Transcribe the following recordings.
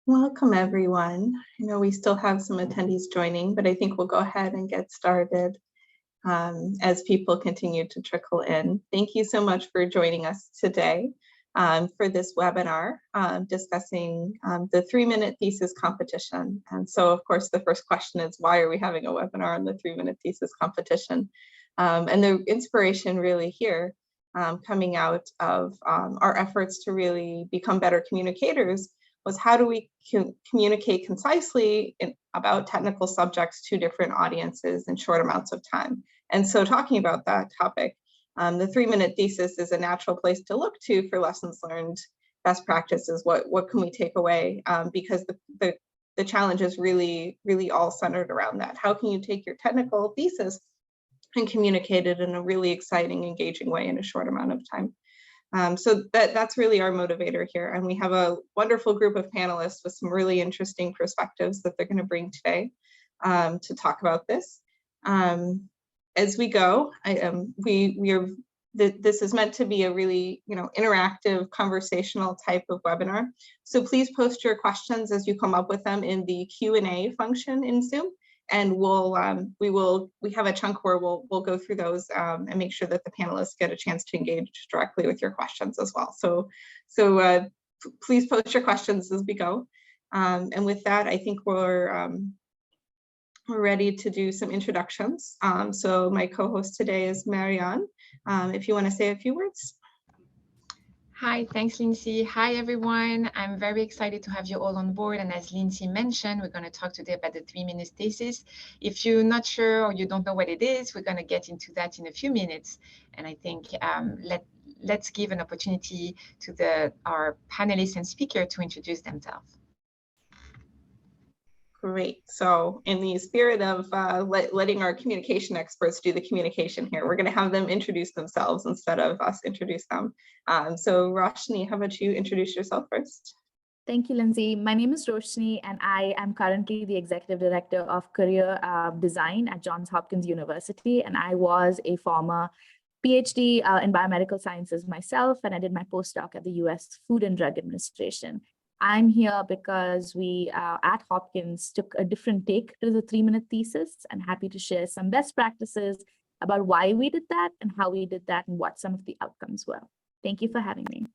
Welcome, everyone. I know we still have some attendees joining, but I think we'll go ahead and get started as people continue to trickle in. Thank you so much for joining us today for this webinar discussing the 3-minute thesis competition. And so, of course, the first question is, why are we having a webinar on the 3-minute thesis competition? And the inspiration really here coming out of our efforts to really become better communicators was how do we communicate concisely about technical subjects to different audiences in short amounts of time. And so talking about that topic, the 3-minute thesis is a natural place to look to for lessons learned, best practices, what can we take away? Because the challenge is really all centered around that. How can you take your technical thesis and communicate it in a really exciting, engaging way in a short amount of time? So that's really our motivator here. And we have a wonderful group of panelists with some really interesting perspectives that they're going to bring today to talk about this. As we go, this is meant to be a really interactive, conversational type of webinar. So please post your questions as you come up with them in the Q&A function in Zoom. And we have a chunk where we'll go through those and make sure that the panelists get a chance to engage directly with your questions as well. So please post your questions as we go. And with that, I think we're ready to do some introductions. So my co-host today is Marianne. If you want to say a few words. Hi, thanks, Lindsay. Hi, everyone. I'm very excited to have you all on board. And as Lindsay mentioned, we're going to talk today about the 3-minute thesis. If you're not sure or you don't know what it is, we're going to get into that in a few minutes. And I think let's give an opportunity to our panelists and speaker to introduce themselves. Great. So in the spirit of letting our communication experts do the communication here, we're going to have them introduce themselves instead of us introduce them. So Roshni, how about you introduce yourself first? Thank you, Lindsay. My name is Roshni, and I am currently the Executive Director of Career Design at Johns Hopkins University, and I was a former Ph.D. in biomedical sciences myself, and I did my postdoc at the U.S. Food and Drug Administration. I'm here because we at Hopkins took a different take to the 3-minute thesis, and happy to share some best practices about why we did that and how we did that and what some of the outcomes were. Thank you for having me.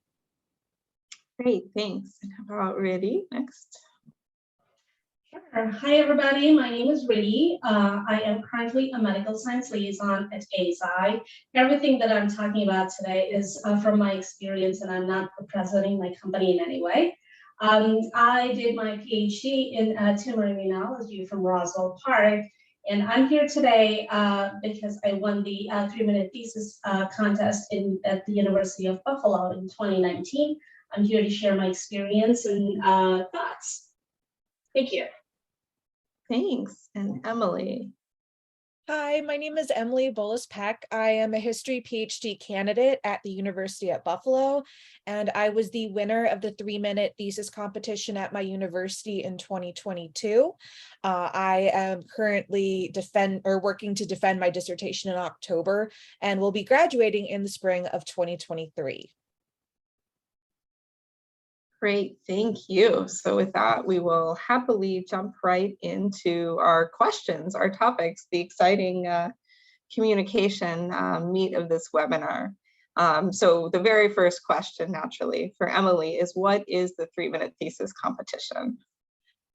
Great, thanks. And how about Riddhi next? Sure. Hi, everybody. My name is Riddhi. I am currently a medical science liaison at ASI. Everything that I'm talking about today is from my experience, and I'm not representing my company in any way. I did my PhD in tumor immunology from Roswell Park, and I'm here today because I won the 3-minute thesis contest at the University of Buffalo in 2019. I'm here to share my experience and thoughts. Thank you. Thanks. And Emily. Hi, my name is Emily Bowlus-Peck. I am a history PhD candidate at the University at Buffalo, and I was the winner of the 3-minute thesis competition at my university in 2022. I am currently working to defend my dissertation in October and will be graduating in the spring of 2023. Great, thank you. So with that, we will happily jump right into our questions, our topics, the exciting communication meat of this webinar. So the very first question, naturally, for Emily is, what is the 3-minute thesis competition?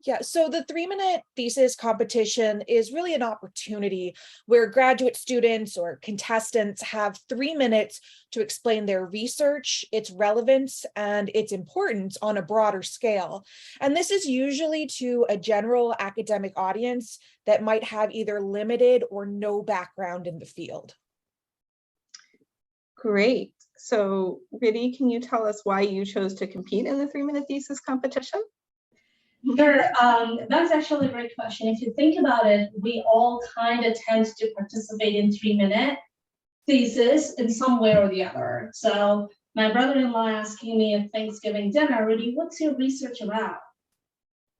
Yeah, so the 3-minute thesis competition is really an opportunity where graduate students or contestants have 3 minutes to explain their research, its relevance, and its importance on a broader scale. And this is usually to a general academic audience that might have either limited or no background in the field. Great. So Riddhi, can you tell us why you chose to compete in the 3-minute thesis competition? Sure, that's actually a great question. If you think about it, we all kind of tend to participate in 3-minute thesis in some way or the other. So my brother-in-law asking me at Thanksgiving dinner, Riddhi, what's your research about?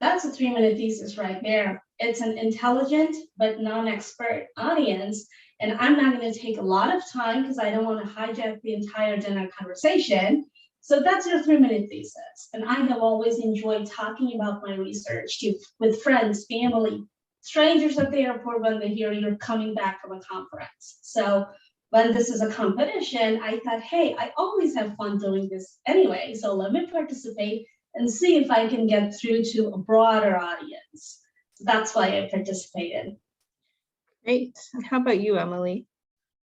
That's a 3-minute thesis right there. It's an intelligent but non-expert audience. And I'm not going to take a lot of time because I don't want to hijack the entire dinner conversation. So that's your 3-minute thesis. And I have always enjoyed talking about my research with friends, family, strangers at the airport when they hear you're coming back from a conference. So when this is a competition, I thought, hey, I always have fun doing this anyway. So let me participate and see if I can get through to a broader audience. So that's why I participated. Great. And how about you, Emily?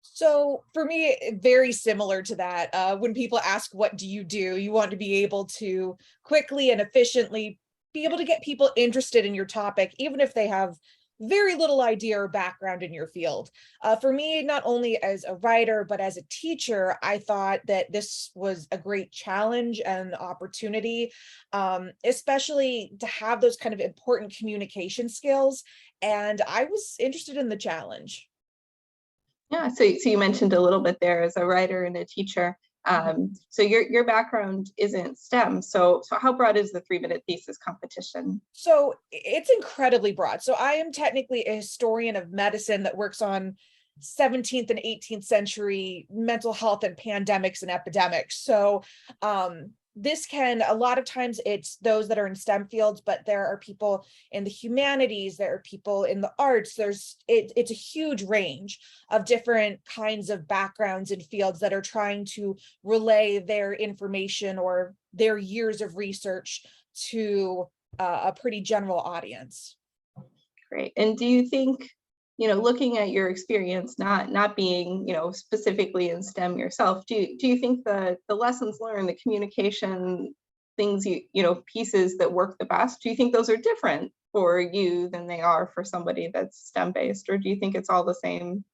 So for me, very similar to that. When people ask, what do? You want to be able to quickly and efficiently be able to get people interested in your topic, even if they have very little idea or background in your field. For me, not only as a writer, but as a teacher, I thought that this was a great challenge and opportunity, especially to have those kind of important communication skills. And I was interested in the challenge. Yeah, so you mentioned a little bit there as a writer and a teacher. So your background isn't STEM. So how broad is the 3-minute thesis competition? So it's incredibly broad. So I am technically a historian of medicine that works on 17th and 18th century mental health and pandemics and epidemics. So this can, a lot of times it's those that are in STEM fields, but there are people in the humanities, there are people in the arts, it's a huge range of different kinds of backgrounds and fields that are trying to relay their information or their years of research to a pretty general audience. Great. And do you think, looking at your experience, not being, specifically in STEM yourself, do you think the lessons learned, the communication things, pieces that work the best, do you think those are different for you than they are for somebody that's STEM based, or do you think it's all the same?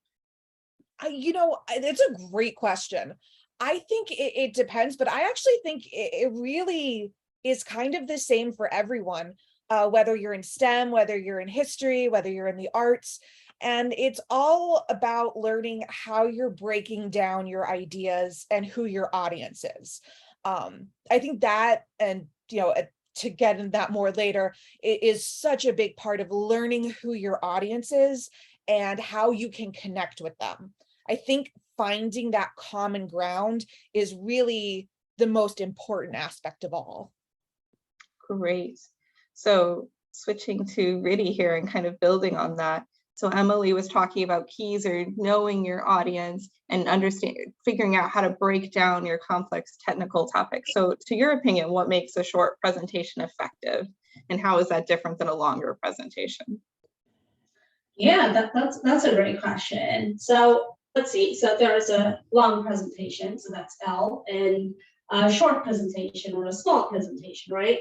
It's a great question. I think it depends, but I actually think it really is kind of the same for everyone, whether you're in STEM, whether you're in history, whether you're in the arts. And it's all about learning how you're breaking down your ideas and who your audience is. I think that, and to get into that more later, it is such a big part of learning who your audience is and how you can connect with them. I think finding that common ground is really the most important aspect of all. Great. So switching to Riddy here and kind of building on that. So Emily was talking about keys or knowing your audience and figuring out how to break down your complex technical topics. So to your opinion, what makes a short presentation effective? And how is that different than a longer presentation? Yeah, that's a great question. So let's see. So there is a long presentation, so that's L, and a short presentation or a small presentation, right?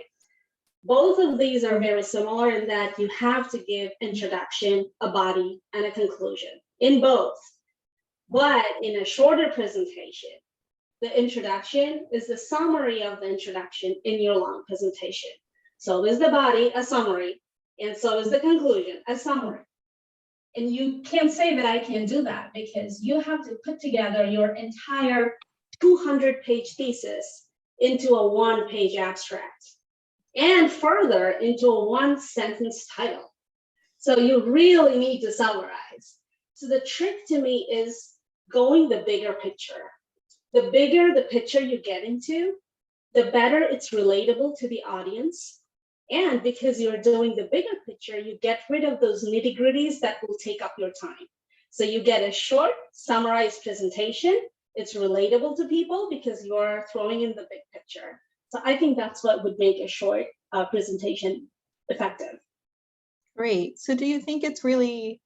Both of these are very similar in that you have to give introduction, a body, and a conclusion in both. But in a shorter presentation, the introduction is the summary of the introduction in your long presentation. So is the body a summary, and so is the conclusion a summary. And you can't say that I can do that because you have to put together your entire 200-page thesis into a 1-page abstract, and further into a 1-sentence title. So you really need to summarize. So the trick to me is going the bigger picture. The bigger the picture you get into, the better it's relatable to the audience. And because you're doing the bigger picture, you get rid of those nitty-gritties that will take up your time. So you get a short, summarized presentation. It's relatable to people because you're throwing in the big picture. So I think that's what would make a short presentation effective. Great. So do you think it's really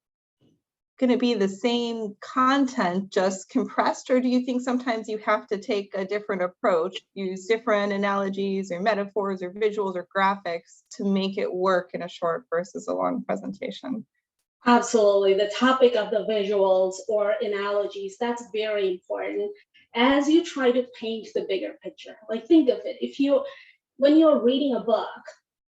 going to be the same content, just compressed, or do you think sometimes you have to take a different approach, use different analogies or metaphors or visuals or graphics to make it work in a short versus a long presentation? Absolutely. The topic of the visuals or analogies, that's very important as you try to paint the bigger picture. Like, think of it. When you're reading a book,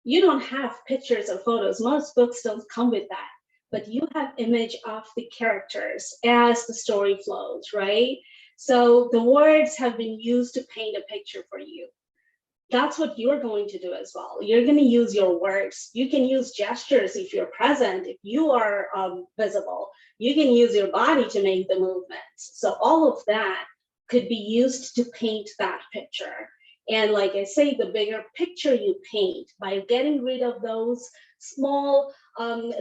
you don't have pictures or photos. Most books don't come with that, but you have image of the characters as the story flows, right? So the words have been used to paint a picture for you. That's what you're going to do as well. You're going to use your words. You can use gestures if you're present, if you are visible. You can use your body to make the movements. So all of that could be used to paint that picture. And like I say, the bigger picture you paint by getting rid of those small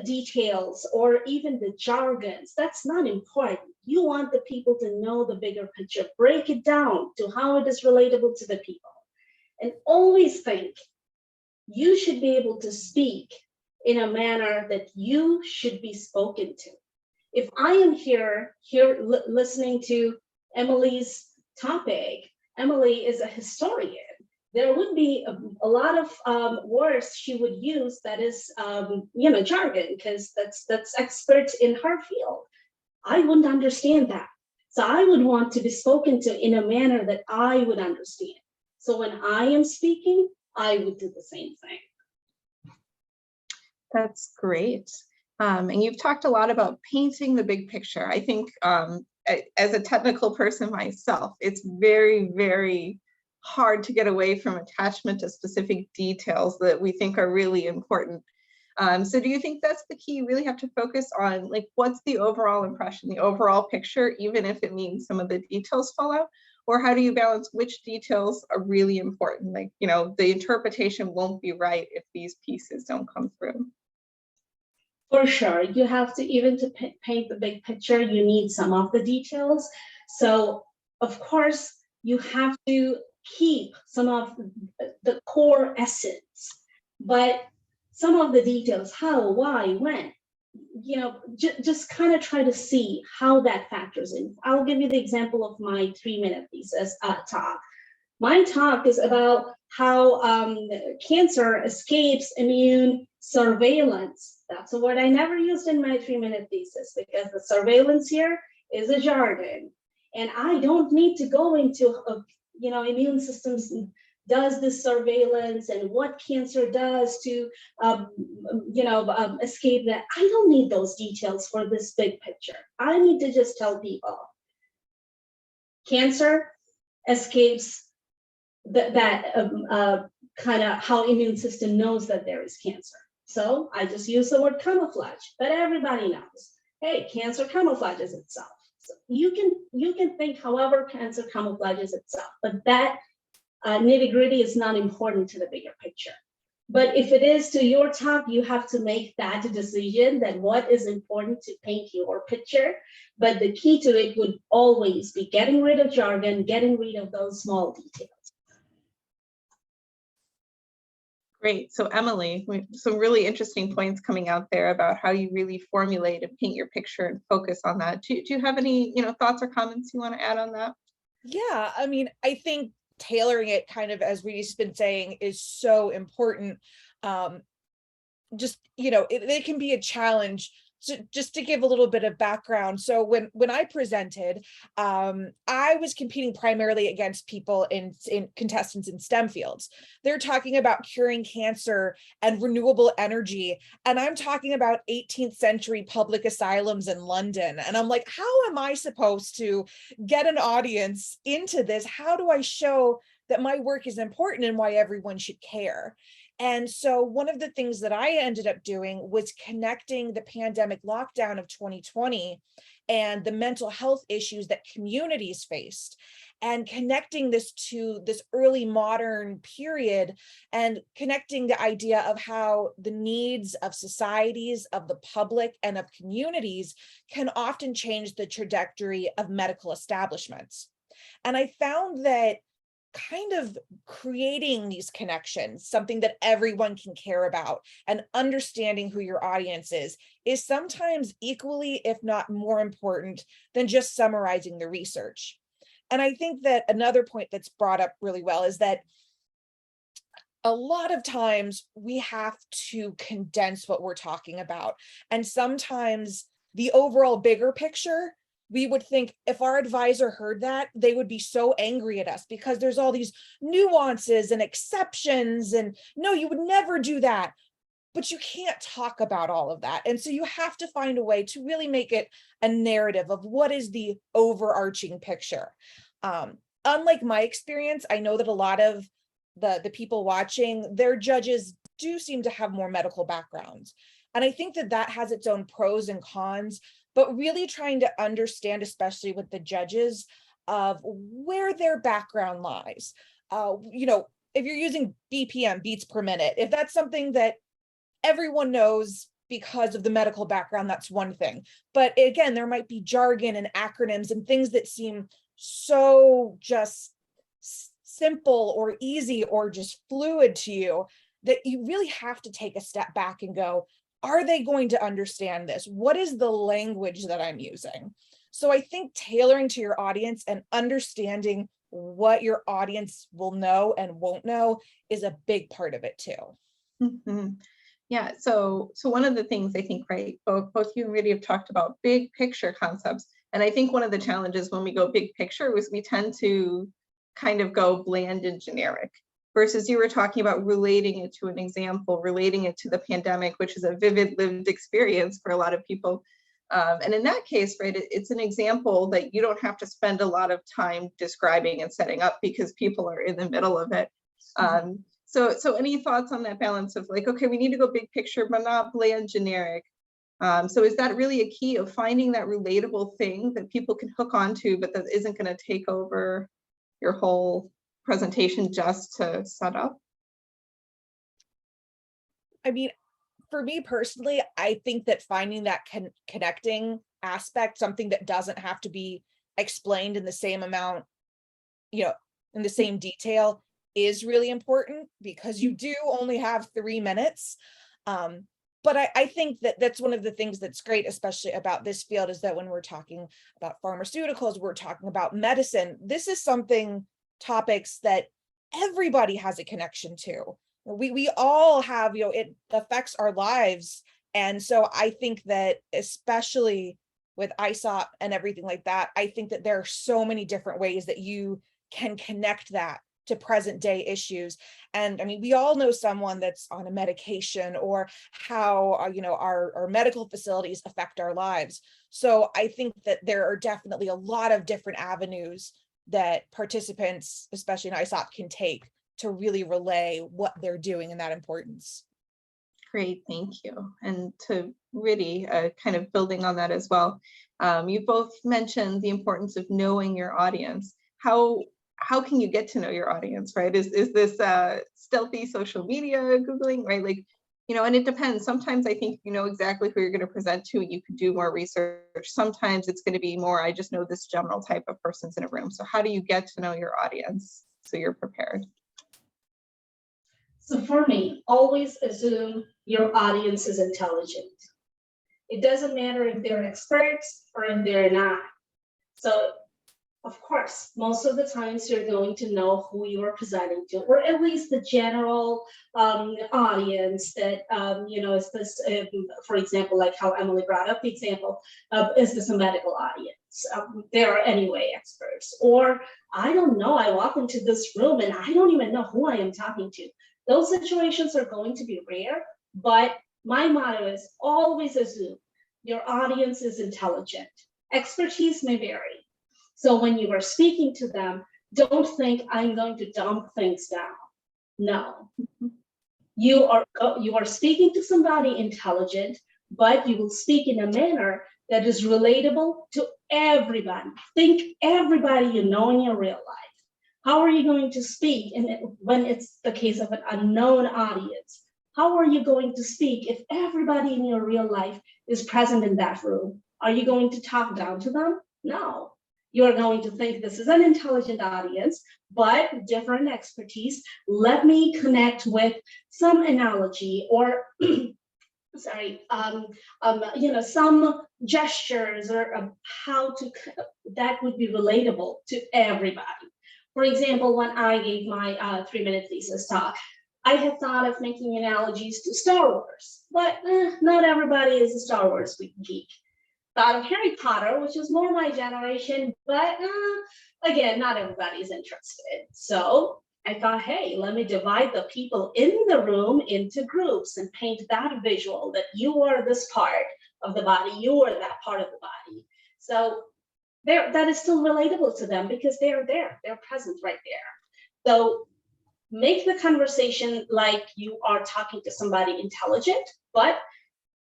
details or even the jargons, that's not important. You want the people to know the bigger picture, break it down to how it is relatable to the people. And always think you should be able to speak in a manner that you should be spoken to. If I am here listening to Emily's topic, Emily is a historian. There would be a lot of words she would use that is, jargon, because that's expert in her field. I wouldn't understand that. So I would want to be spoken to in a manner that I would understand. So when I am speaking, I would do the same thing. That's great. And you've talked a lot about painting the big picture. I think as a technical person myself, it's very, very hard to get away from attachment to specific details that we think are really important. So do you think that's the key? You really have to focus on, like, what's the overall impression, the overall picture, even if it means some of the details fall out? Or how do you balance which details are really important? Like, the interpretation won't be right if these pieces don't come through. For sure, you have to, even to paint the big picture, you need some of the details. So of course, you have to keep some of the core essence, but some of the details, how, why, when, just kind of try to see how that factors in. I'll give you the example of my 3-minute thesis talk. My talk is about how cancer escapes immune surveillance. That's a word I never used in my 3-minute thesis, because the surveillance here is a jargon. And I don't need to go into, immune systems does this surveillance and what cancer does to, escape that. I don't need those details for this big picture. I need to just tell people cancer escapes that kind of how immune system knows that there is cancer. So I just use the word camouflage, but everybody knows, hey, cancer camouflages itself. So you can think however cancer camouflages itself, but that nitty-gritty is not important to the bigger picture. But if it is to your talk, you have to make that decision that what is important to paint your picture. But the key to it would always be getting rid of jargon, getting rid of those small details. Great. So Emily, some really interesting points coming out there about how you really formulate and paint your picture and focus on that. Do you have any thoughts or comments you want to add on that? Yeah, I mean, I think tailoring it, kind of as Ree's been saying, is so important. It can be a challenge. So just to give a little bit of background, so when I presented, I was competing primarily against people in contestants in STEM fields. They're talking about curing cancer and renewable energy, and I'm talking about 18th century public asylums in London. And I'm like, how am I supposed to get an audience into this? How do I show that my work is important and why everyone should care? And so one of the things that I ended up doing was connecting the pandemic lockdown of 2020 and the mental health issues that communities faced, and connecting this to this early modern period, and connecting the idea of how the needs of societies, of the public, and of communities can often change the trajectory of medical establishments. And I found that kind of creating these connections, something that everyone can care about, and understanding who your audience is sometimes equally, if not more important than just summarizing the research. And I think that another point that's brought up really well is that a lot of times we have to condense what we're talking about. And sometimes the overall bigger picture, we would think if our advisor heard that, they would be so angry at us because there's all these nuances and exceptions, and no, you would never do that. But you can't talk about all of that. And so you have to find a way to really make it a narrative of what is the overarching picture. Unlike my experience, I know that a lot of the people watching, their judges do seem to have more medical backgrounds. And I think that has its own pros and cons, but really trying to understand, especially with the judges, of where their background lies. if you're using BPM, beats per minute, if that's something that everyone knows because of the medical background, that's one thing. But again, there might be jargon and acronyms and things that seem so just simple or easy or just fluid to you that you really have to take a step back and go, are they going to understand this? What is the language that I'm using? So I think tailoring to your audience and understanding what your audience will know and won't know is a big part of it too. Mm-hmm. Yeah, so one of the things I think, right, both you and Rudy have talked about big picture concepts. And I think one of the challenges when we go big picture was we tend to kind of go bland and generic, versus you were talking about relating it to an example, relating it to the pandemic, which is a vivid lived experience for a lot of people. And in that case, right, it's an example that you don't have to spend a lot of time describing and setting up because people are in the middle of it. So any thoughts on that balance of like, okay, we need to go big picture, but not bland generic. So is that really a key of finding that relatable thing that people can hook onto, but that isn't going to take over your whole presentation just to set up? I mean, for me personally, I think that finding that connecting aspect, something that doesn't have to be explained in the same amount, in the same detail, is really important because you do only have 3 minutes. But I think that that's one of the things that's great, especially about this field, is that when we're talking about pharmaceuticals, we're talking about medicine. This is topics that everybody has a connection to. We all have, it affects our lives. And so I think that especially with ISOP and everything like that, I think that there are so many different ways that you can connect that to present day issues. And I mean, we all know someone that's on a medication, or how, our medical facilities affect our lives. So I think that there are definitely a lot of different avenues that participants, especially in ISOP, can take to really relay what they're doing and that importance. Great, thank you. And to Rudy, kind of building on that as well, you both mentioned the importance of knowing your audience. How can you get to know your audience, right? Is this stealthy social media Googling, right? Like, and it depends. Sometimes I think you know exactly who you're going to present to, and you can do more research. Sometimes it's going to be more, I just know this general type of person's in a room. So how do you get to know your audience so you're prepared? So for me, always assume your audience is intelligent. It doesn't matter if they're experts or if they're not. So of course, most of the times you're going to know who you are presenting to, or at least the general audience that, is this, for example, like how Emily brought up the example, is this a medical audience? They are anyway experts. Or I don't know, I walk into this room and I don't even know who I am talking to. Those situations are going to be rare, but my motto is always assume your audience is intelligent. Expertise may vary. So when you are speaking to them, don't think I'm going to dump things down. No, you are speaking to somebody intelligent, but you will speak in a manner that is relatable to everybody. Think everybody you know in your real life. How are you going to speak when it's the case of an unknown audience? How are you going to speak if everybody in your real life is present in that room? Are you going to talk down to them? No. You're going to think this is an intelligent audience, but different expertise. Let me connect with some analogy or, some gestures or how to, that would be relatable to everybody. For example, when I gave my 3-minute thesis talk, I had thought of making analogies to Star Wars, but not everybody is a Star Wars geek. Thought of Harry Potter, which is more my generation, but again, not everybody's interested. So I thought, hey, let me divide the people in the room into groups and paint that visual that you are this part of the body, you are that part of the body. So that is still relatable to them because they're there, they're present right there. So make the conversation like you are talking to somebody intelligent, but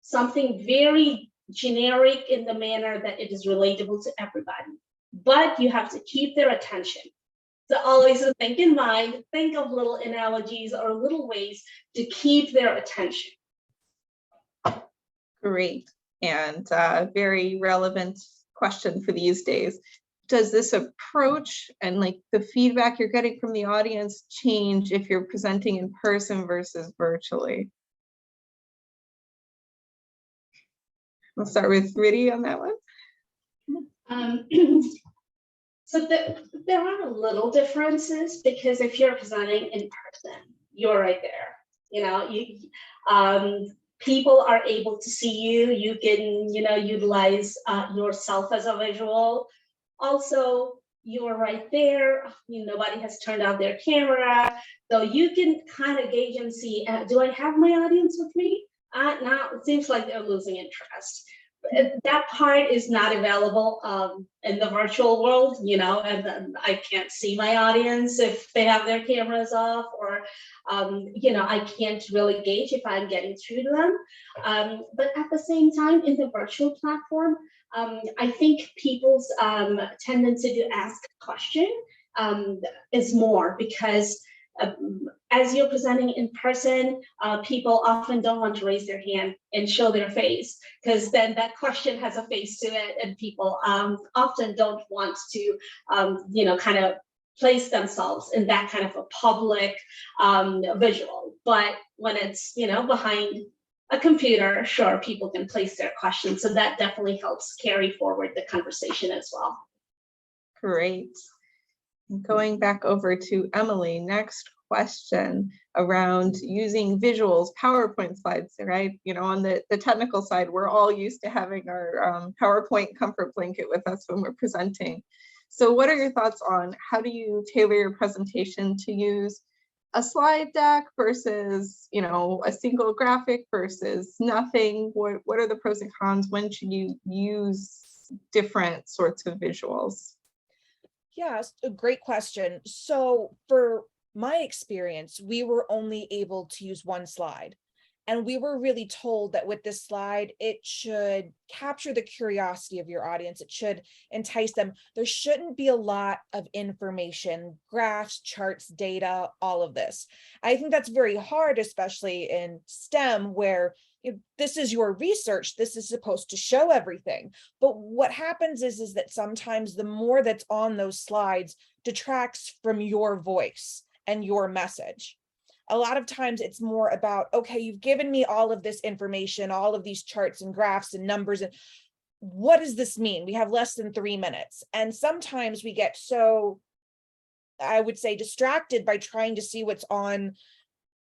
something very generic in the manner that it is relatable to everybody. But you have to keep their attention. So always think in mind, think of little analogies or little ways to keep their attention. Great, and very relevant question for these days. Does this approach and like the feedback you're getting from the audience change if you're presenting in person versus virtually? We'll start with Riddy on that one. So there are little differences, because if you're presenting in person, you're right there. You know, people are able to see you. You can, utilize yourself as a visual. Also, you're right there. Nobody has turned on their camera, so you can kind of gauge and see, do I have my audience with me? No, it seems like they're losing interest. That part is not available in the virtual world, and I can't see my audience if they have their cameras off, or, I can't really gauge if I'm getting through to them. But at the same time, in the virtual platform, I think people's tendency to ask a question is more, because as you're presenting in person, people often don't want to raise their hand and show their face, because then that question has a face to it, and people often don't want to, kind of place themselves in that kind of a public visual. But when it's, behind a computer, sure, people can place their questions. So that definitely helps carry forward the conversation as well. Great. Going back over to Emily, next question around using visuals, PowerPoint slides, right? On the technical side, we're all used to having our PowerPoint comfort blanket with us when we're presenting. So what are your thoughts on how do you tailor your presentation to use a slide deck versus, a single graphic versus nothing? What are the pros and cons? When should you use different sorts of visuals? Yeah, a great question. So for my experience, we were only able to use one slide. And we were really told that with this slide, it should capture the curiosity of your audience. It should entice them. There shouldn't be a lot of information, graphs, charts, data, all of this. I think that's very hard, especially in STEM, where this is your research, this is supposed to show everything. But what happens is that sometimes the more that's on those slides detracts from your voice and your message. A lot of times it's more about, okay, you've given me all of this information, all of these charts and graphs and numbers, and what does this mean? We have less than 3 minutes. And sometimes we get so, I would say, distracted by trying to see what's on,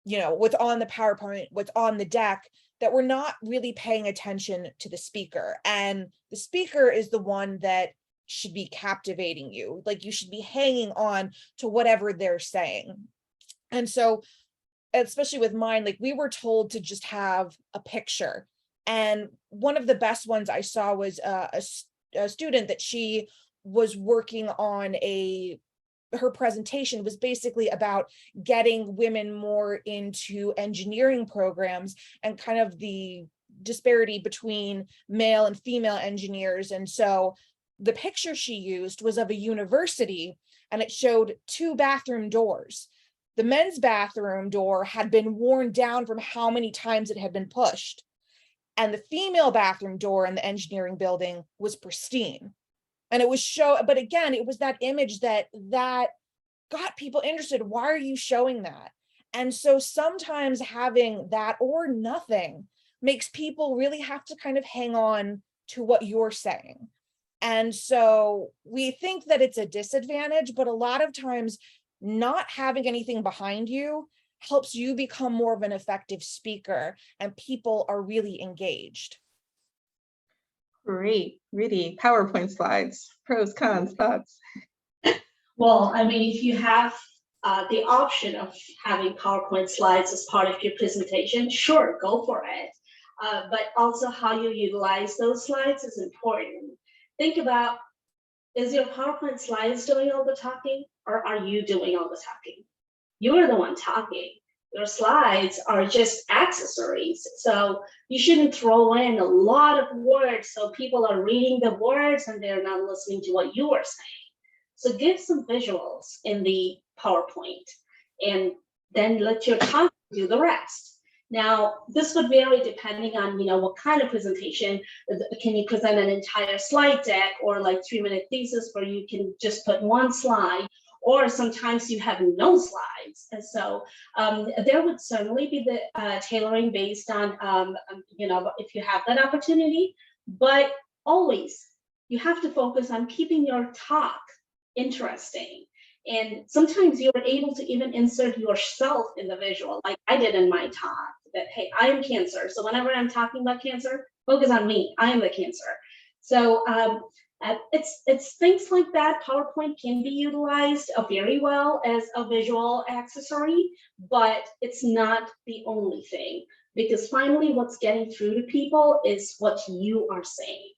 what's on the PowerPoint, what's on the deck, that we're not really paying attention to the speaker. And the speaker is the one that should be captivating you. Like, you should be hanging on to whatever they're saying. And so, especially with mine, like, we were told to just have a picture. And one of the best ones I saw was a student that she was working on her presentation was basically about getting women more into engineering programs and kind of the disparity between male and female engineers. And so the picture she used was of a university, and it showed 2 bathroom doors. The men's bathroom door had been worn down from how many times it had been pushed. And the female bathroom door in the engineering building was pristine. And it was but again, it was that image that got people interested. Why are you showing that? And so sometimes having that or nothing makes people really have to kind of hang on to what you're saying. And so we think that it's a disadvantage, but a lot of times not having anything behind you helps you become more of an effective speaker, and people are really engaged. Great, really. PowerPoint slides, pros, cons, thoughts? Well, I mean, if you have the option of having PowerPoint slides as part of your presentation, sure, go for it. But also how you utilize those slides is important. Think about, is your PowerPoint slides doing all the talking, or are you doing all the talking? You're the one talking. Your slides are just accessories. So you shouldn't throw in a lot of words so people are reading the words and they're not listening to what you are saying. So give some visuals in the PowerPoint and then let your talk do the rest. Now, this would vary depending on, what kind of presentation. Can you present an entire slide deck, or like 3-minute thesis where you can just put one slide, or sometimes you have no slides. And so there would certainly be the tailoring based on, if you have that opportunity, but always you have to focus on keeping your talk interesting. And sometimes you're able to even insert yourself in the visual, like I did in my talk, that, hey, I am cancer. So whenever I'm talking about cancer, focus on me. I am the cancer. So it's things like that. PowerPoint can be utilized very well as a visual accessory, but it's not the only thing, because finally what's getting through to people is what you are saying.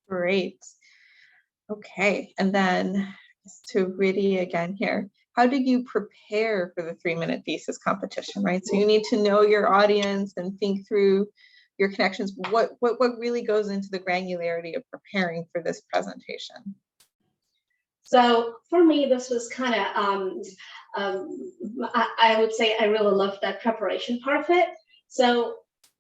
Great. Okay, and then to Riddhi again here. How did you prepare for the 3-minute thesis competition, right? So you need to know your audience and think through your connections. What really goes into the granularity of preparing for this presentation? So for me, this was kind of, I would say I really loved that preparation part of it. So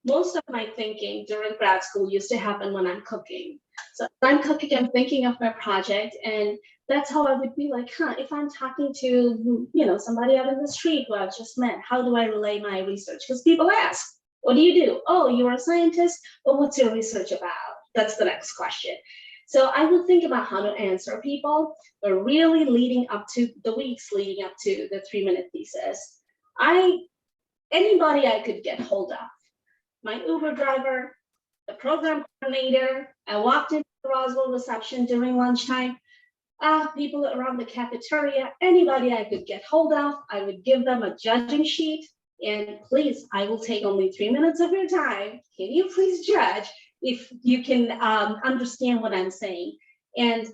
most of my thinking during grad school used to happen when I'm cooking. So if I'm cooking, I'm thinking of my project, and that's how I would be like, if I'm talking to, somebody out in the street who I've just met, how do I relay my research? Because people ask, what do you do? Oh, you're a scientist. Well, what's your research about? That's the next question. So I would think about how to answer people, but really leading up to the weeks leading up to the 3-minute thesis, anybody I could get hold of, my Uber driver, the program coordinator, I walked into the Roswell reception during lunchtime, people around the cafeteria, anybody I could get hold of, I would give them a judging sheet, and please, I will take only 3 minutes of your time. Can you please judge if you can understand what I'm saying? And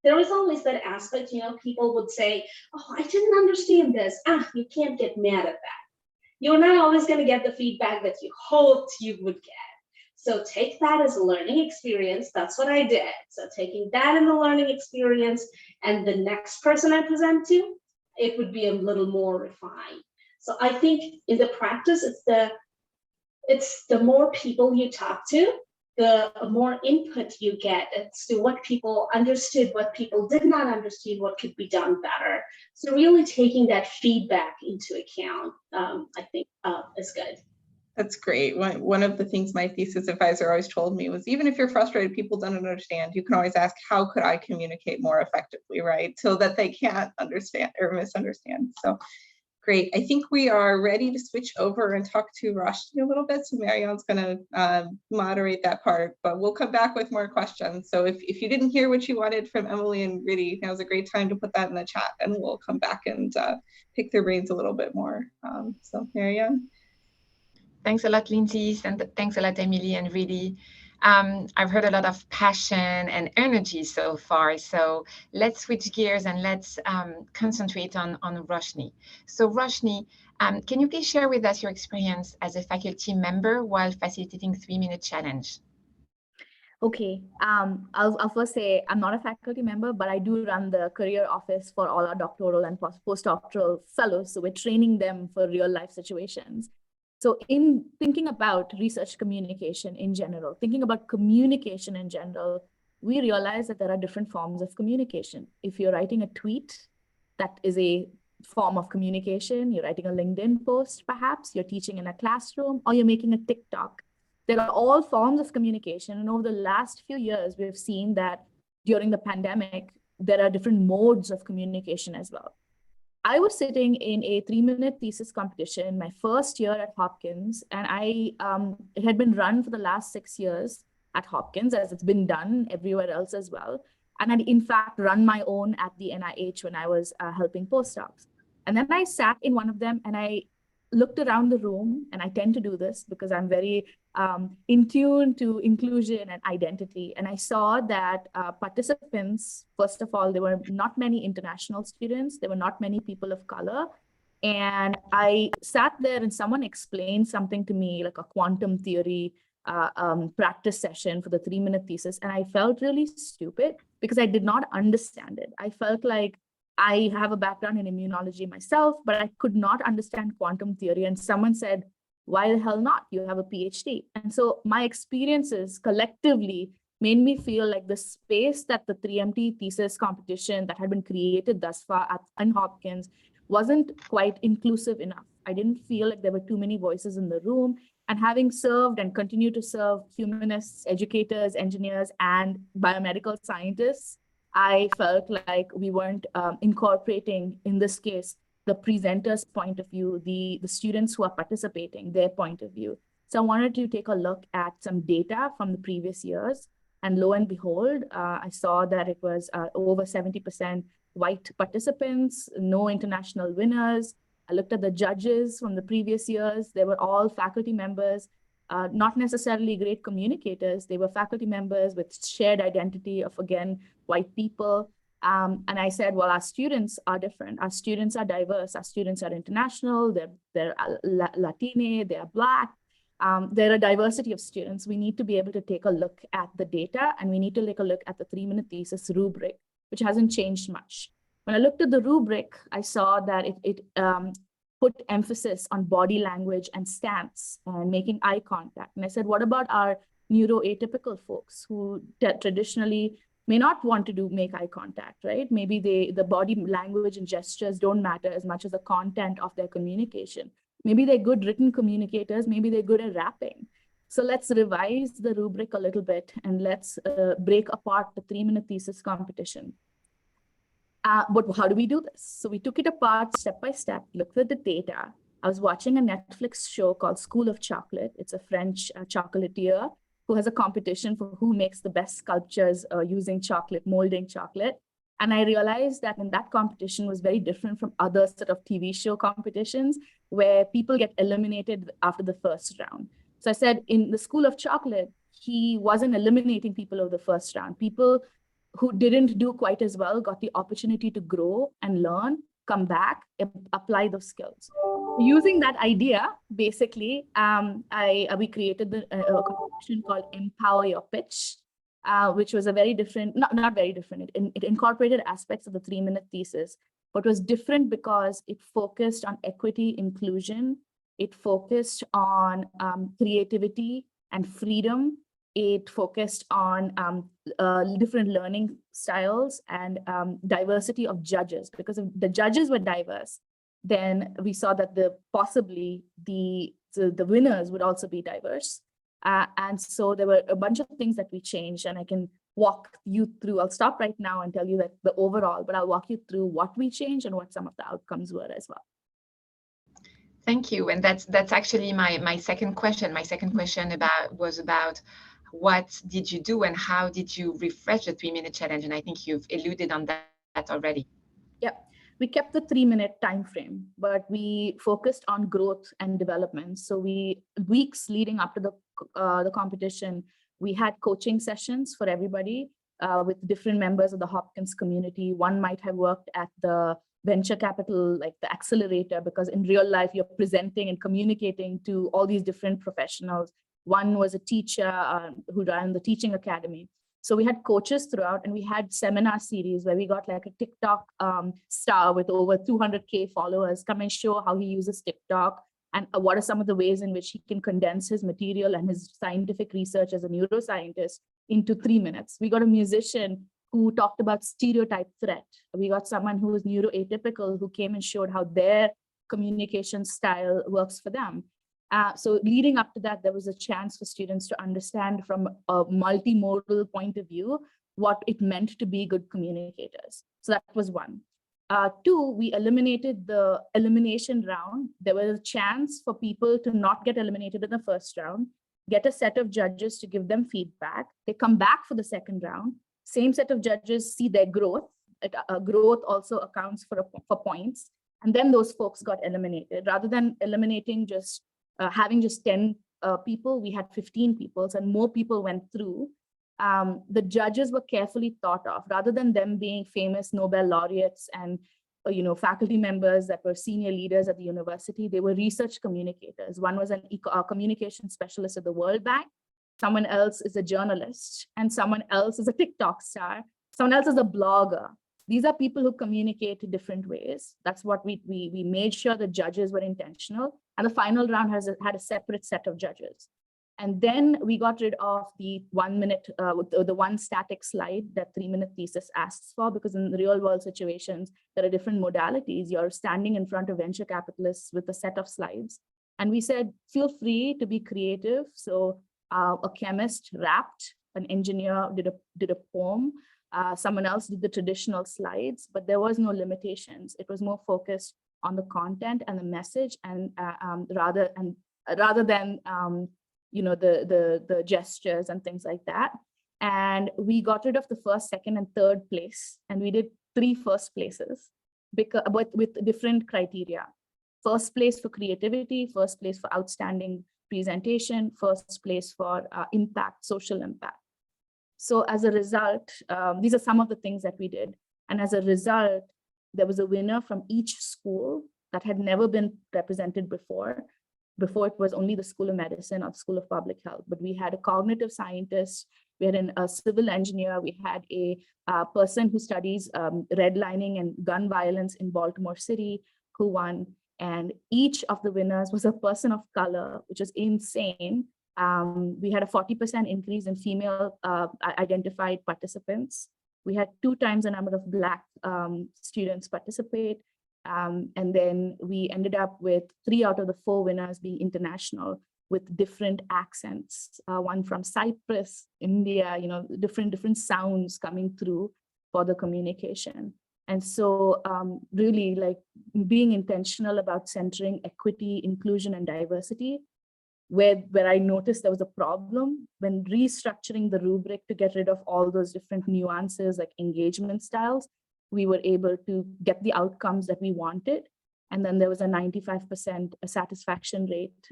there is always that aspect, people would say, oh, I didn't understand this. You can't get mad at that. You're not always going to get the feedback that you hoped you would get. So take that as a learning experience. That's what I did. So taking that in the learning experience, and the next person I present to, it would be a little more refined. So I think in the practice, it's the more people you talk to, the more input you get as to what people understood, what people did not understand, what could be done better. So really taking that feedback into account, I think is good. That's great. One of the things my thesis advisor always told me was, even if you're frustrated, people don't understand, you can always ask, how could I communicate more effectively, right? So that they can't understand or misunderstand. So great. I think we are ready to switch over and talk to Roshni a little bit. So Marianne's going to moderate that part, but we'll come back with more questions. So if you didn't hear what you wanted from Emily and Riddhi, now's a great time to put that in the chat, and we'll come back and pick their brains a little bit more. So Marianne. Thanks a lot, Lindsay, and thanks a lot, Emily and Riddhi. I've heard a lot of passion and energy so far, so let's switch gears and let's concentrate on Roshni. So Roshni, can you please share with us your experience as a faculty member while facilitating 3-minute challenge? Okay, I'll first say I'm not a faculty member, but I do run the career office for all our doctoral and postdoctoral fellows. So we're training them for real life situations. So in thinking about research communication in general, thinking about communication in general, we realize that there are different forms of communication. If you're writing a tweet, that is a form of communication. You're writing a LinkedIn post, perhaps, you're teaching in a classroom, or you're making a TikTok. There are all forms of communication. And over the last few years, we've seen that during the pandemic, there are different modes of communication as well. I was sitting in a 3-minute thesis competition my first year at Hopkins, and it had been run for the last 6 years at Hopkins, as it's been done everywhere else as well. And I'd in fact run my own at the NIH when I was helping postdocs. And then I sat in one of them and I looked around the room, and I tend to do this because I'm very in tune to inclusion and identity. And I saw that participants, first of all, there were not many international students. There were not many people of color. And I sat there and someone explained something to me, like a quantum theory practice session for the 3-minute thesis. And I felt really stupid because I did not understand it. I felt like I have a background in immunology myself, but I could not understand quantum theory. And someone said, why the hell not? You have a PhD. And so my experiences collectively made me feel like the space that the 3MT thesis competition that had been created thus far in Hopkins wasn't quite inclusive enough. I didn't feel like there were too many voices in the room. And having served and continue to serve humanists, educators, engineers, and biomedical scientists, I felt like we weren't incorporating, in this case, the presenter's point of view, the students who are participating, their point of view. So I wanted to take a look at some data from the previous years. And lo and behold, I saw that it was over 70% white participants, no international winners. I looked at the judges from the previous years. They were all faculty members, not necessarily great communicators. They were faculty members with shared identity of, again, white people. And I said, well, our students are different. Our students are diverse. Our students are international. They're Latine, they're Black. There are a diversity of students. We need to be able to take a look at the data, and we need to take a look at the 3-minute thesis rubric, which hasn't changed much. When I looked at the rubric, I saw that it put emphasis on body language and stance and making eye contact. And I said, what about our neuroatypical folks who traditionally may not want to make eye contact, right? Maybe the body language and gestures don't matter as much as the content of their communication. Maybe they're good written communicators, maybe they're good at rapping. So let's revise the rubric a little bit and let's break apart the 3-minute thesis competition. But how do we do this? So we took it apart step by step, looked at the data. I was watching a Netflix show called School of Chocolate. It's a French chocolatier who has a competition for who makes the best sculptures using chocolate, molding chocolate. And I realized that in that competition was very different from other sort of TV show competitions where people get eliminated after the first round. So I said in the School of Chocolate, he wasn't eliminating people over the first round. People who didn't do quite as well got the opportunity to grow and learn, come back, apply those skills. Using that idea, basically, we created a competition called Empower Your Pitch, which was a very different, not very different. It incorporated aspects of the 3-minute thesis, but was different because it focused on equity, inclusion. It focused on creativity and freedom. It focused on different learning styles and diversity of judges. Because if the judges were diverse, then we saw that possibly the winners would also be diverse. And so there were a bunch of things that we changed, and I can walk you through. I'll stop right now and tell you that the overall, but I'll walk you through what we changed and what some of the outcomes were as well. Thank you. And that's actually my second question. My second question was about what did you do and how did you refresh the 3-minute challenge? And I think you've alluded on that already. Yep. We kept the 3-minute time frame, but we focused on growth and development. So weeks leading up to the competition, we had coaching sessions for everybody with different members of the Hopkins community. One might have worked at the venture capital, like the accelerator, because in real life, you're presenting and communicating to all these different professionals. One was a teacher who ran the teaching academy. So we had coaches throughout, and we had seminar series where we got like a TikTok star with over 200K followers come and show how he uses TikTok and what are some of the ways in which he can condense his material and his scientific research as a neuroscientist into 3 minutes. We got a musician who talked about stereotype threat. We got someone who was neuroatypical who came and showed how their communication style works for them. So leading up to that, there was a chance for students to understand from a multimodal point of view what it meant to be good communicators. So that was one. Two, we eliminated the elimination round. There was a chance for people to not get eliminated in the first round, get a set of judges to give them feedback. They come back for the second round. Same set of judges see their growth. Growth also accounts for points. And then those folks got eliminated. Rather than eliminating just having just 10 people, we had 15 people, and more people went through. The judges were carefully thought of, rather than them being famous Nobel laureates and faculty members that were senior leaders at the university. They were research communicators. One was a communication specialist at the World Bank, someone else is a journalist, and someone else is a TikTok star, someone else is a blogger. These are people who communicate in different ways. That's what we made sure the judges were intentional. And the final round had a separate set of judges. And then we got rid of the 1 minute, the one static slide that 3 minute thesis asks for, because in real world situations, there are different modalities. You're standing in front of venture capitalists with a set of slides. And we said, feel free to be creative. So a chemist rapped, an engineer did a poem, someone else did the traditional slides, but there was no limitations. It was more focused on the content and the message, and rather than the gestures and things like that. And we got rid of the first, second, and third place, and we did 3 first places, but with different criteria. First place for creativity, first place for outstanding presentation, first place for impact, social impact. So as a result, these are some of the things that we did. And as a result, there was a winner from each school that had never been represented before. Before it was only the School of Medicine or the School of Public Health, but we had a cognitive scientist, we had a civil engineer, we had a person who studies redlining and gun violence in Baltimore City who won. And each of the winners was a person of color, which is insane. We had a 40% increase in female identified participants. We had 2 times the number of Black students participate. And then we ended up with 3 out of the 4 winners being international with different accents. One from Cyprus, India, different sounds coming through for the communication. And so really like being intentional about centering equity, inclusion, and diversity, where I noticed there was a problem when restructuring the rubric to get rid of all those different nuances like engagement styles, we were able to get the outcomes that we wanted. And then there was a 95% satisfaction rate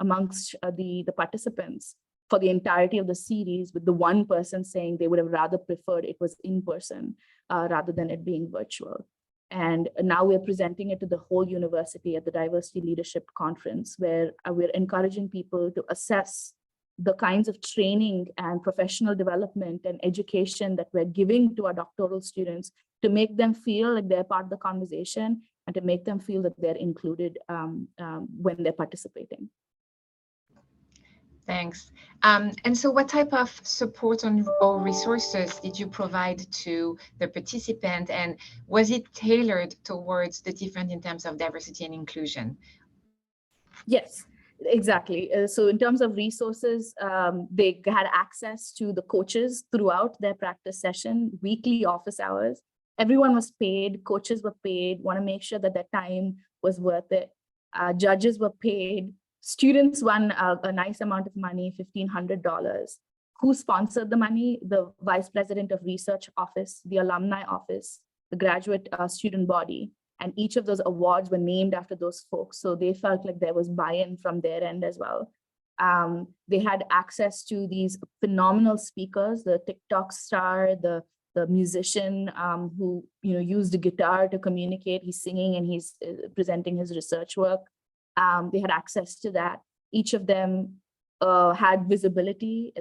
amongst the participants for the entirety of the series, with the one person saying they would have rather preferred it was in person rather than it being virtual. And now we're presenting it to the whole university at the Diversity Leadership Conference, where we're encouraging people to assess the kinds of training and professional development and education that we're giving to our doctoral students to make them feel like they're part of the conversation and to make them feel that they're included when they're participating. Thanks. And so what type of support or resources did you provide to the participant, and was it tailored towards the different in terms of diversity and inclusion? Yes, exactly. So in terms of resources, they had access to the coaches throughout their practice session, weekly office hours. Everyone was paid, coaches were paid, want to make sure that their time was worth it. Judges were paid. Students won a nice amount of money, $1,500. Who sponsored the money? The Vice President of Research Office, the Alumni Office, the graduate student body. And each of those awards were named after those folks. So they felt like there was buy-in from their end as well. They had access to these phenomenal speakers, the TikTok star, the musician who used a guitar to communicate. He's singing and he's presenting his research work. They had access to that. Each of them had visibility,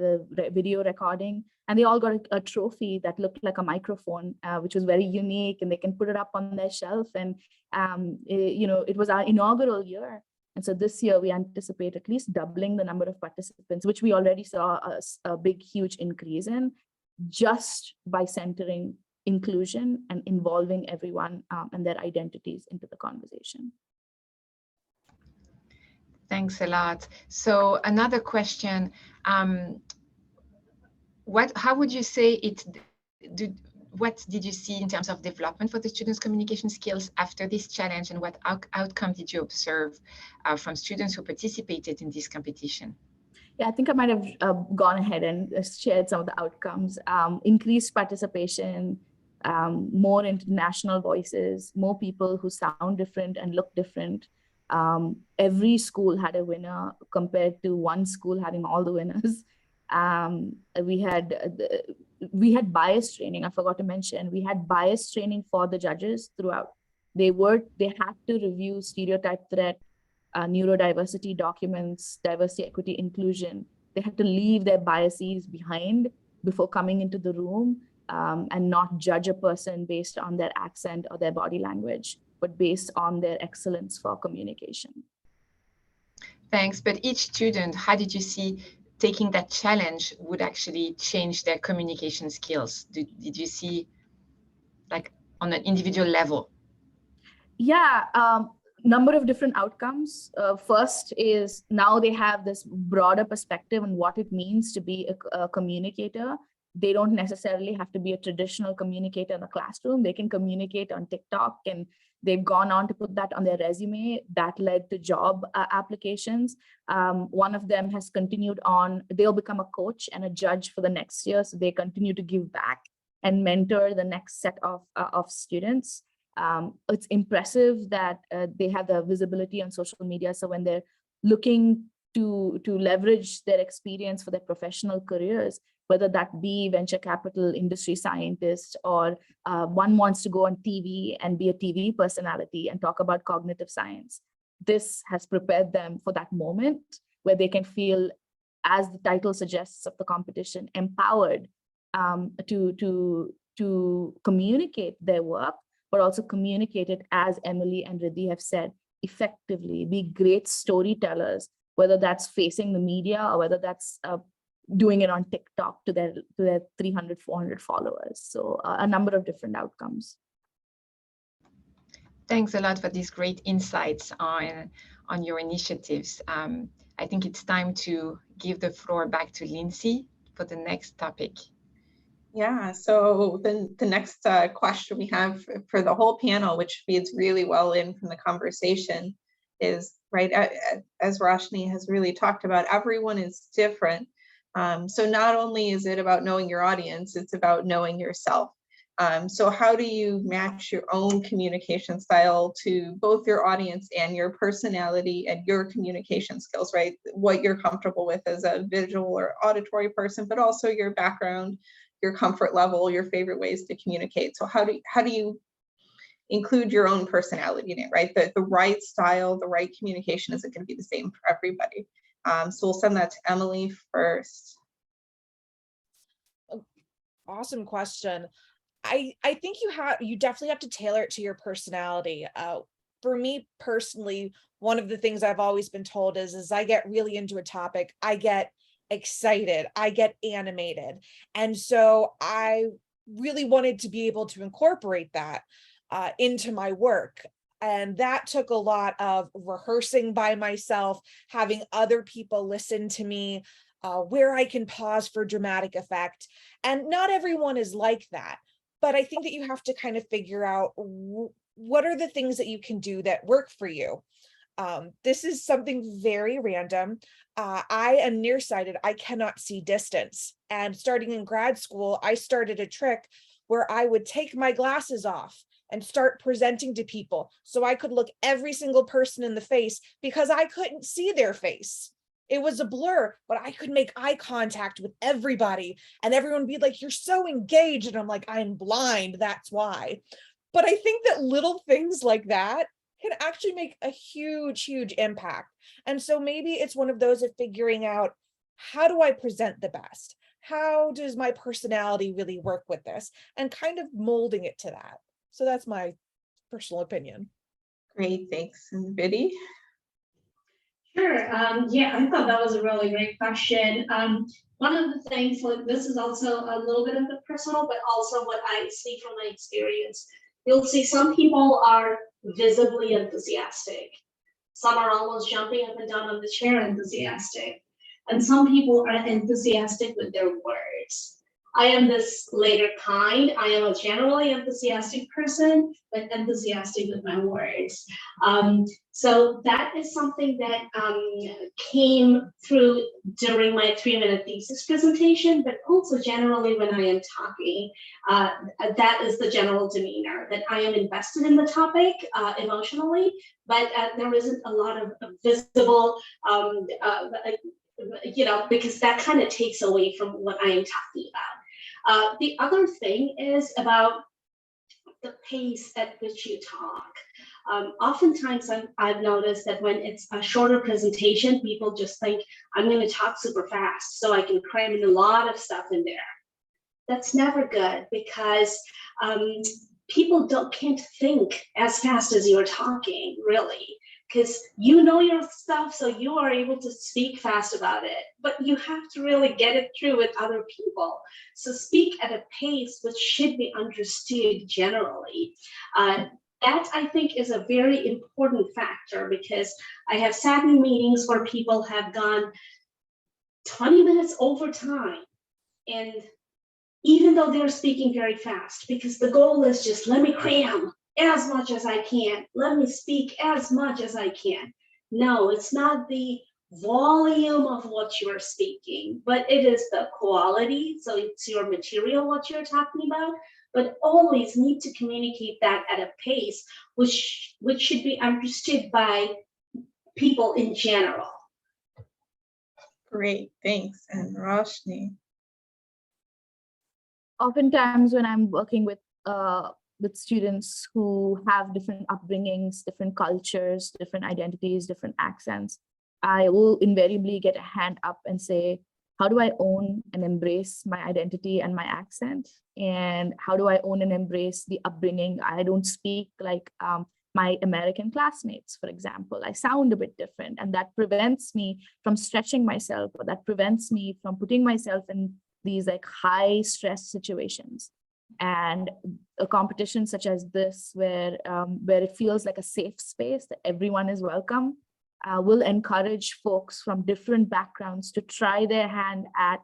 video recording, and they all got a trophy that looked like a microphone, which was very unique, and they can put it up on their shelf. And it was our inaugural year. And so this year we anticipate at least doubling the number of participants, which we already saw a big, huge increase in, just by centering inclusion and involving everyone and their identities into the conversation. Thanks a lot. So another question, how would you say what did you see in terms of development for the students' communication skills after this challenge, and what outcome did you observe from students who participated in this competition? Yeah, I think I might have gone ahead and shared some of the outcomes. Increased participation, more international voices, more people who sound different and look different. Every school had a winner compared to one school having all the winners. We had bias training. I forgot to mention, we had bias training for the judges throughout. They had to review stereotype threat, neurodiversity documents, diversity, equity, inclusion. They had to leave their biases behind before coming into the room, and not judge a person based on their accent or their body language, but based on their excellence for communication. Thanks. But each student, how did you see taking that challenge would actually change their communication skills? Did you see, like, on an individual level? Yeah, number of different outcomes. First is now they have this broader perspective on what it means to be a communicator. They don't necessarily have to be a traditional communicator in the classroom. They can communicate on TikTok, and they've gone on to put that on their resume. That led to job applications. One of them has continued on. They'll become a coach and a judge for the next year. So they continue to give back and mentor the next set of students. It's impressive that they have the visibility on social media. So when they're looking to leverage their experience for their professional careers, whether that be venture capital, industry scientist, or one wants to go on TV and be a TV personality and talk about cognitive science, this has prepared them for that moment where they can feel, as the title suggests of the competition, empowered to communicate their work, but also communicate it, as Emily and Riddhi have said, effectively, be great storytellers, whether that's facing the media or whether that's doing it on TikTok to their 300, 400 followers. So a number of different outcomes. Thanks a lot for these great insights on your initiatives. I think it's time to give the floor back to Lindsay for the next topic. Yeah, so the next question we have for the whole panel, which feeds really well in from the conversation, is, right, as Roshni has really talked about, everyone is different. So not only is it about knowing your audience, it's about knowing yourself. So how do you match your own communication style to both your audience and your personality and your communication skills, right? What you're comfortable with as a visual or auditory person, but also your background, your comfort level, your favorite ways to communicate. So how do you include your own personality in it, right? The right style, the right communication isn't going to be the same for everybody. So we'll send that to Emily first. Awesome question. I think you definitely have to tailor it to your personality. For me personally, one of the things I've always been told is I get really into a topic, I get excited, I get animated. And so I really wanted to be able to incorporate that into my work. And that took a lot of rehearsing by myself, having other people listen to me, where I can pause for dramatic effect. And not everyone is like that. But I think that you have to kind of figure out what are the things that you can do that work for you. This is something very random. I am nearsighted. I cannot see distance. And starting in grad school, I started a trick where I would take my glasses off and start presenting to people so I could look every single person in the face because I couldn't see their face. It was a blur, but I could make eye contact with everybody and everyone would be like, you're so engaged. And I'm like, I'm blind, that's why. But I think that little things like that can actually make a huge, huge impact. And so maybe it's one of those of figuring out, how do I present the best? How does my personality really work with this? And kind of molding it to that. So that's my personal opinion. Great, thanks. And Biddy? Sure. Yeah, I thought that was a really great question. One of the things, like, this is also a little bit of the personal, but also what I see from my experience. You'll see some people are visibly enthusiastic. Some are almost jumping up and down on the chair enthusiastic. And some people are enthusiastic with their words. I am this later kind. I am a generally enthusiastic person, but enthusiastic with my words. So that is something that came through during my 3-minute thesis presentation, but also generally when I am talking, that is the general demeanor, that I am invested in the topic emotionally, but there isn't a lot of visible, because that kind of takes away from what I am talking about. The other thing is about the pace at which you talk. Oftentimes I've noticed that when it's a shorter presentation, people just think I'm going to talk super fast so I can cram in a lot of stuff in there. That's never good, because people can't think as fast as you're talking, really, because you know your stuff, so you are able to speak fast about it, but you have to really get it through with other people. So speak at a pace which should be understood generally. That, I think, is a very important factor, because I have sat in meetings where people have gone 20 minutes over time, and even though they're speaking very fast, because the goal is just, let me cram as much as I can, let me speak as much as I can. No, it's not the volume of what you're speaking, but it is the quality. So it's your material, what you're talking about, but always need to communicate that at a pace which should be understood by people in general. Great, thanks. And Roshni. Oftentimes when I'm working with students who have different upbringings, different cultures, different identities, different accents, I will invariably get a hand up and say, how do I own and embrace my identity and my accent? And how do I own and embrace the upbringing? I don't speak like my American classmates, for example. I sound a bit different, and that prevents me from stretching myself, or that prevents me from putting myself in these like high stress situations. And a competition such as this, where it feels like a safe space that everyone is welcome, will encourage folks from different backgrounds to try their hand at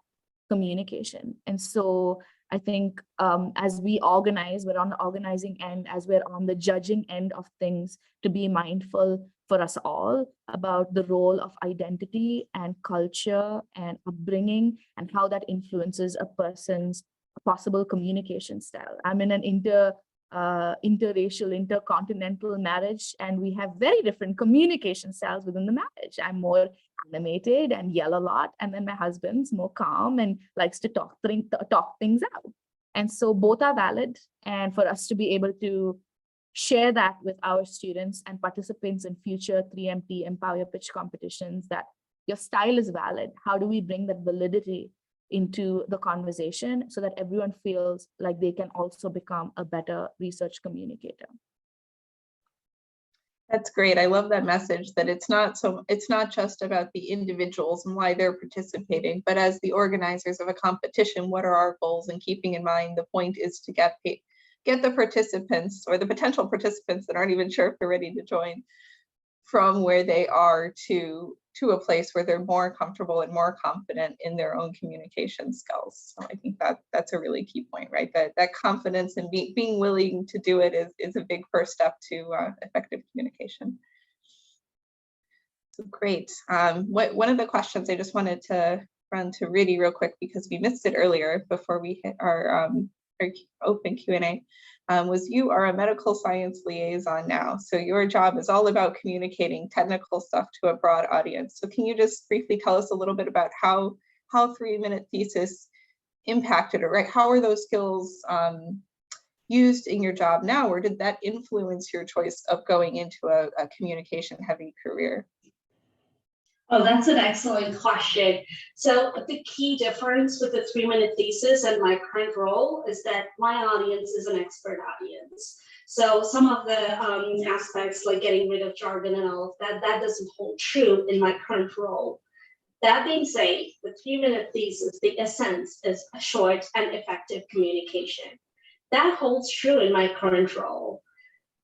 communication. And so I think as we organize, we're on the organizing end, as we're on the judging end of things, to be mindful for us all about the role of identity and culture and upbringing, and how that influences a person's possible communication style. I'm in an interracial, intercontinental marriage, and we have very different communication styles within the marriage. I'm more animated and yell a lot, and then my husband's more calm and likes to talk things out. And so both are valid, and for us to be able to share that with our students and participants in future 3MT Empower Your Pitch competitions, that your style is valid. How do we bring that validity into the conversation so that everyone feels like they can also become a better research communicator? That's great. I love that message, that it's not just about the individuals and why they're participating, but as the organizers of a competition, what are our goals? And keeping in mind, the point is to get the participants, or the potential participants that aren't even sure if they're ready to join, from where they are to a place where they're more comfortable and more confident in their own communication skills. So I think that's a really key point, right? That confidence and being willing to do it is a big first step to effective communication. So great. One of the questions I just wanted to run to Riddhi real quick, because we missed it earlier before we hit our open Q&A, was you are a medical science liaison now. So your job is all about communicating technical stuff to a broad audience. So can you just briefly tell us a little bit about how 3 Minute Thesis impacted it, right? How are those skills used in your job now, or did that influence your choice of going into a communication heavy career? Oh, that's an excellent question. So the key difference with the 3 Minute Thesis and my current role is that my audience is an expert audience. So some of the aspects, like getting rid of jargon and all of that, that doesn't hold true in my current role. That being said, the 3 Minute Thesis, the essence is a short and effective communication. That holds true in my current role.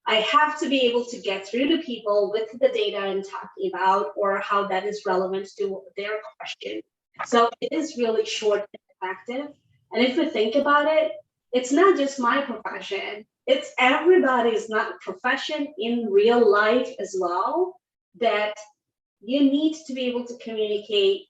I have to be able to get through to people with the data I'm talking about, or how that is relevant to their question. So it is really short and effective. And if we think about it, it's not just my profession, it's everybody's profession in real life as well, that you need to be able to communicate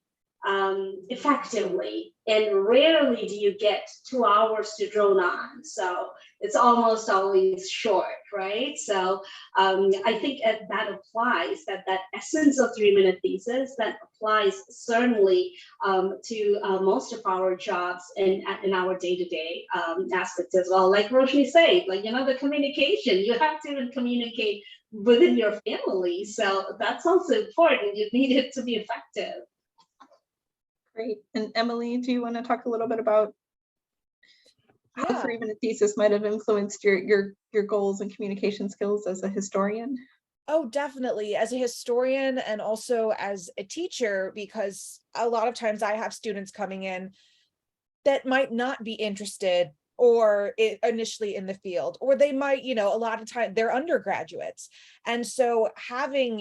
effectively. And rarely do you get 2 hours to drone on. So it's almost always short, right? So I think that applies, that essence of 3 Minute Thesis, that applies certainly to most of our jobs in our day-to-day aspects as well. Like Roshni said, like, the communication, you have to communicate within your family. So that's also important. You need it to be effective. Great. And Emily, do you want to talk a little bit about how Yeah. 3 Minute Thesis might have influenced your goals and communication skills as a historian? Oh, definitely. As a historian and also as a teacher, because a lot of times I have students coming in that might not be interested or initially in the field, or they might, a lot of time they're undergraduates. And so having,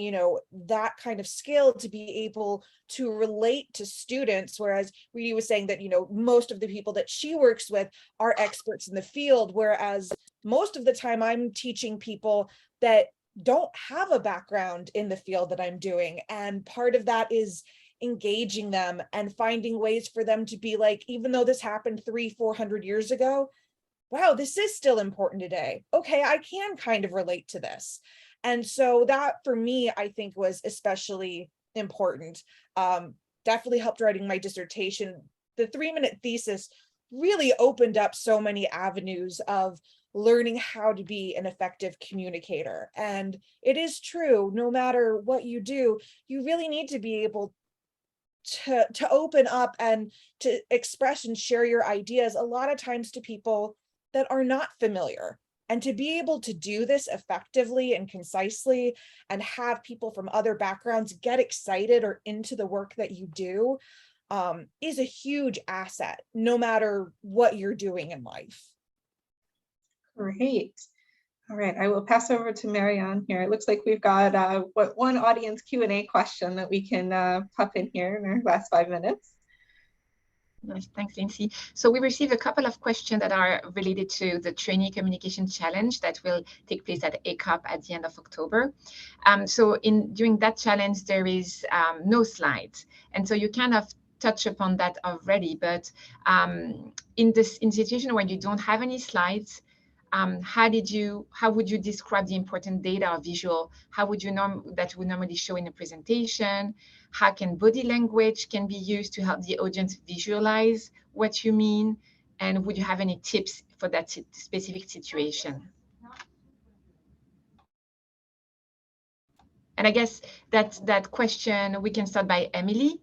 that kind of skill to be able to relate to students, whereas Reedy was saying that, most of the people that she works with are experts in the field, whereas most of the time I'm teaching people that don't have a background in the field that I'm doing. And part of that is engaging them and finding ways for them to be like, even though this happened 300-400 years ago, wow, this is still important today. Okay, I can kind of relate to this. And so that for me, I think was especially important. Definitely helped writing my dissertation. The 3 Minute Thesis really opened up so many avenues of learning how to be an effective communicator. And it is true, no matter what you do, you really need to be able to open up and to express and share your ideas a lot of times to people that are not familiar. And to be able to do this effectively and concisely and have people from other backgrounds get excited or into the work that you do is a huge asset, no matter what you're doing in life. Great. All right, I will pass over to Marianne here. It looks like we've got one audience Q&A question that we can pop in here in our last 5 minutes. Nice, thanks, Lindsay. So we received a couple of questions that are related to the Trainee Communication Challenge that will take place at ACOP at the end of October. So during that challenge, there is no slides. And so you kind of touch upon that already, but in this situation where you don't have any slides, how would you describe the important data or visual? How would you that would normally show in a presentation? How can body language can be used to help the audience visualize what you mean? And would you have any tips for that specific situation? And I guess that question, we can start by Emily.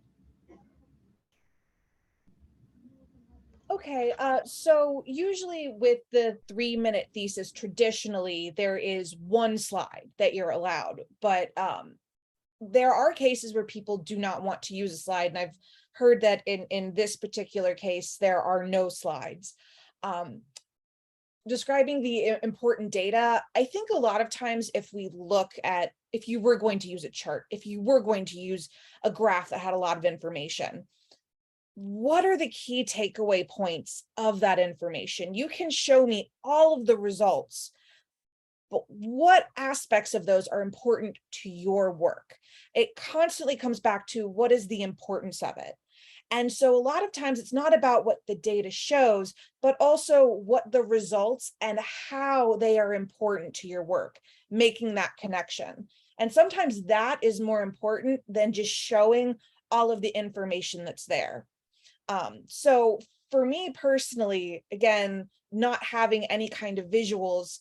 Okay, so usually with the 3 Minute Thesis, traditionally, there is one slide that you're allowed, but there are cases where people do not want to use a slide, and I've heard that in this particular case, there are no slides. Describing the important data, I think a lot of times if you were going to use a chart, if you were going to use a graph that had a lot of information, what are the key takeaway points of that information? You can show me all of the results, but what aspects of those are important to your work? It constantly comes back to what is the importance of it. And so a lot of times it's not about what the data shows, but also what the results and how they are important to your work, making that connection. And sometimes that is more important than just showing all of the information that's there. So for me personally, again, not having any kind of visuals,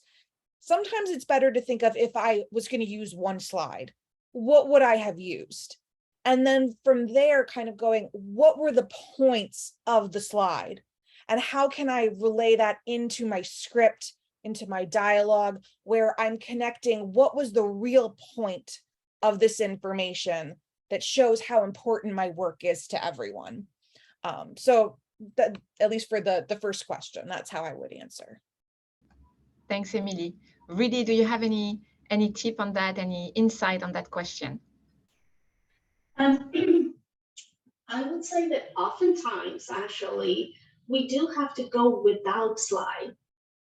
sometimes it's better to think of, if I was going to use one slide, what would I have used? And then from there, kind of going, what were the points of the slide? And how can I relay that into my script, into my dialogue, where I'm connecting what was the real point of this information that shows how important my work is to everyone. So that, at least for the first question, that's how I would answer. Thanks, Emily. Reedy, do you have any tip on that, any insight on that question? I would say that oftentimes, actually, we do have to go without slide.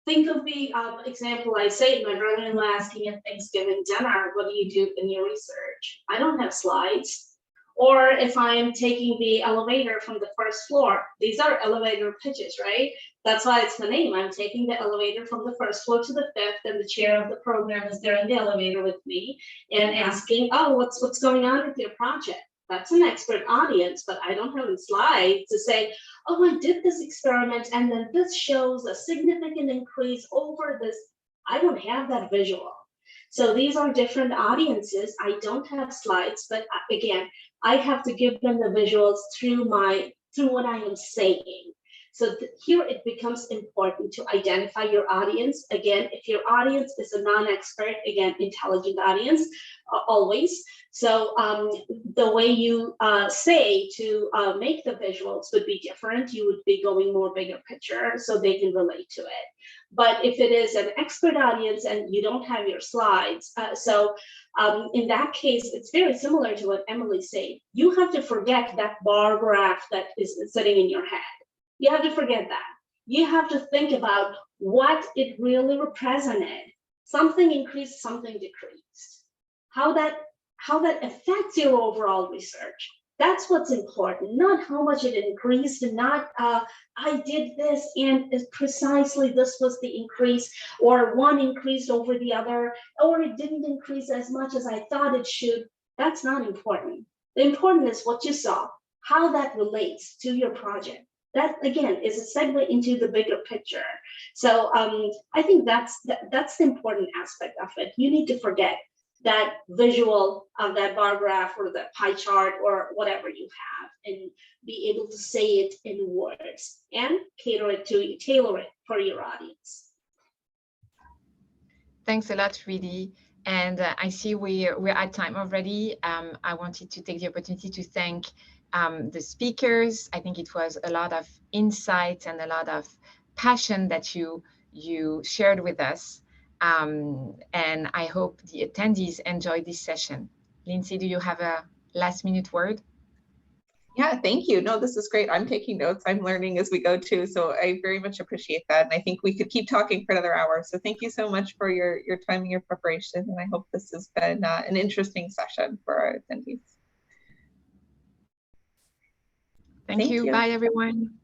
Think of the example I say, my brother-in-law asking at Thanksgiving dinner, what do you do in your research? I don't have slides. Or if I am taking the elevator from the first floor, these are elevator pitches, right? That's why it's the name. I'm taking the elevator from the first floor to the fifth, and the chair of the program is there in the elevator with me and asking, oh, what's going on with your project? That's an expert audience, but I don't have a slide to say, oh, I did this experiment, and then this shows a significant increase over this. I don't have that visual. So these are different audiences. I don't have slides, but again, I have to give them the visuals through what I am saying. So here it becomes important to identify your audience. Again, if your audience is a non-expert, again, intelligent audience, always. So the way you say to make the visuals would be different. You would be going more bigger picture so they can relate to it. But if it is an expert audience and you don't have your slides, in that case, it's very similar to what Emily said. You have to forget that bar graph that is sitting in your head. You have to forget that. You have to think about what it really represented. Something increased, something decreased. How that affects your overall research. That's what's important, not how much it increased, and not I did this and precisely this was the increase, or one increased over the other, or it didn't increase as much as I thought it should. That's not important. The important is what you saw, how that relates to your project. That again is a segue into the bigger picture. So I think that's the important aspect of it. You need to forget that visual of that bar graph or the pie chart or whatever you have, and be able to say it in words and tailor it for your audience. Thanks a lot, Ridi. And I see we're at time already. I wanted to take the opportunity to thank the speakers. I think it was a lot of insight and a lot of passion that you shared with us. And I hope the attendees enjoyed this session. Lindsay, do you have a last minute word? Yeah, thank you. No, this is great. I'm taking notes. I'm learning as we go too. So I very much appreciate that. And I think we could keep talking for another hour. So thank you so much for your time and your preparation. And I hope this has been an interesting session for our attendees. Thank you. Bye, everyone.